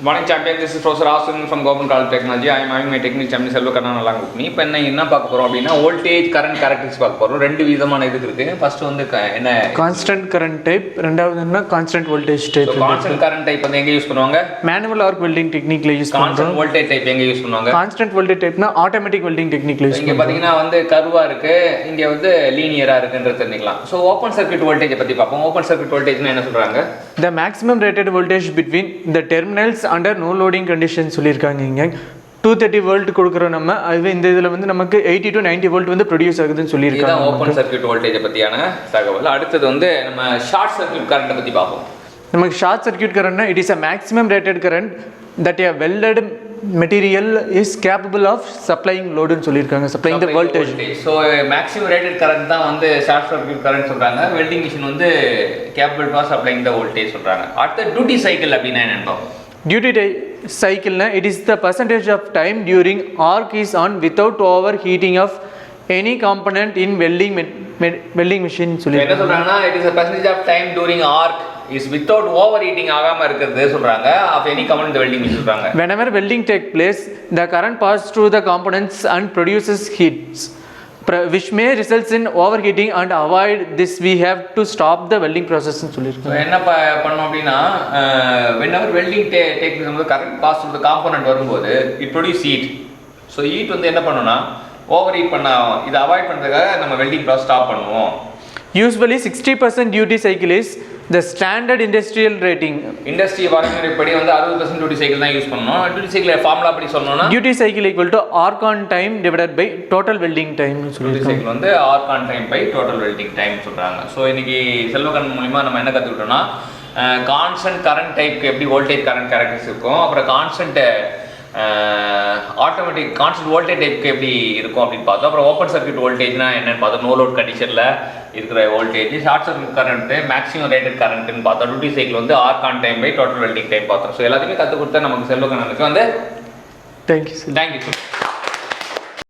Morning champion, this is Professor Austin from Government College Technology. I am having my technical champion Selvakarnan along with me. இப்போ என்ன பார்க்க போறோம் அப்படின்னா voltage current characteristics பார்க்க போறோம். ரெண்டு விதமான இது இருக்கு. ஃபர்ஸ்ட் வந்து என்ன கான்ஸ்டன்ட் கரண்ட் டைப், ரெண்டாவது என்ன constant voltage type. Constant current type வந்து எங்க யூஸ் பண்ணுவாங்க? மேனுவல் ஆர்க் வெல்டிங் டெக்னிக்ல யூஸ் பண்ணுவாங்க. கான்ஸ்டன்ட் வோல்டேஜ் டைப் எங்க யூஸ் பண்ணுவாங்க? கான்ஸ்டன்ட் வோல்டேஜ் டைப்னா ஆட்டோமேட்டிக் வெல்டிங் டெக்னிக்ல யூஸ் பண்ணுவாங்க. இங்க பாத்தீங்கன்னா வந்து கர்வா இருக்கு, இங்க வந்து லீனியரா இருக்குன்றது தெரிஞ்சுக்கலாம். சோ ஓபன் சர்க்யூட் வோல்டேஜ் பத்தி பார்ப்போம். ஓபன் சர்க்யூட் வோல்டேஜ்னா என்ன சொல்றாங்க? The maximum rated voltage between the terminals under no loading condition சொல்லிருக்காங்க. இங்க 230 வோல்ட் கொடுக்குறோம் நம்ம. அதுவே இந்த இதுல வந்து நமக்கு 80 to 90 வோல்ட் வந்து ப்ரொடியூஸ் ஆகுதுன்னு சொல்லிருக்காங்க. இதான் ஓபன் சர்க்யூட் வோல்டேஜ் பத்தியான தகவல். அடுத்து வந்து நம்ம ஷார்ட் சர்க்யூட் கரண்ட் பத்தி பார்ப்போம். நமக்கு ஷார்ட் சர்க்யூட் கரண்ட்னா it is a maximum rated current that a welded material is capable of supplying load ன்னு சொல்லிருக்காங்க. supplying the voltage. So maximum rated current தான் வந்து ஷார்ட் சர்க்யூட் கரண்ட் சொல்றாங்க. வெல்டிங் மிஷின் வந்து capable for supplying the voltage சொல்றாங்க. அடுத்து duty cycle அப்படினா என்னன்னு duty cycle na it is the percentage of time during arc is on without overheating of any component in welding machine சொல்லிருக்காங்க. என்ன சொல்றாங்கன்னா it is a percentage of time during arc is without overheating ஆகாம இருக்குது சொல்றாங்க of any component in the welding machine சொல்றாங்க. Whenever welding take place the current passes through the components and produces heats which may results in overheating, and avoid this we have to stop the welding process ன்னு சொல்லிருக்காங்க. என்ன பண்ணனும் அப்படினா whenever welding take place current pass through the component வரும்போது it produce heat. so heat வந்து என்ன பண்ணும்னா overheat பண்ண இத அவாய்ட் பண்றதுக்காக நம்ம வெல்டிங் ப்ராசஸ் ஸ்டாப் பண்ணுவோம். usually 60% duty cycle is the standard industrial rating. Industry வரைமுறைப்படி வந்து 60% டியூட்டி சைக்கிள் தான் யூஸ் பண்ணனும். டியூட்டி சைக்கிள் ஃபார்முலா படி சொல்லணும்னா duty cycle equal to arc on time divided by total welding time னு சொல்லிருக்காங்க. டியூட்டி சைக்கிள் வந்து arc on time by total welding time சொல்றாங்க. சோ இன்னைக்கு செல்வகன் மூலமா நம்ம என்ன கத்துக்கிட்டோம்னா கான்ஸ்டன்ட் கரண்ட் டைப்க்கு எப்படி வோல்டேஜ் கரண்ட் கேரக்டரிஸ்டிக்ஸ் இருக்கும், அப்புறம் கான்ஸ்டன்ட் ஆட்டோமேட்டிக் கான்ஸ்டன்ட் வோல்டேஜ் டைப்க்கு எப்படி இருக்கும் அப்படின்னு பார்த்தோம். அப்புறம் ஓப்பன் சர்க்யூட் வோல்டேஜ்னா என்னன்னு பார்த்தோம். நோ லோட் கண்டிஷனில் இருக்கிற voltage. Short circuit current maximum rated கரண்ட்னு பார்த்தோம். டியூட்டி சைக்கிள் வந்து arc on time by total welding time பார்த்தோம். ஸோ எல்லாத்தையுமே கற்றுக் கொடுத்தா நமக்கு செல்வகண்ணனுக்கு வந்து தேங்க்யூ. தேங்க்யூ.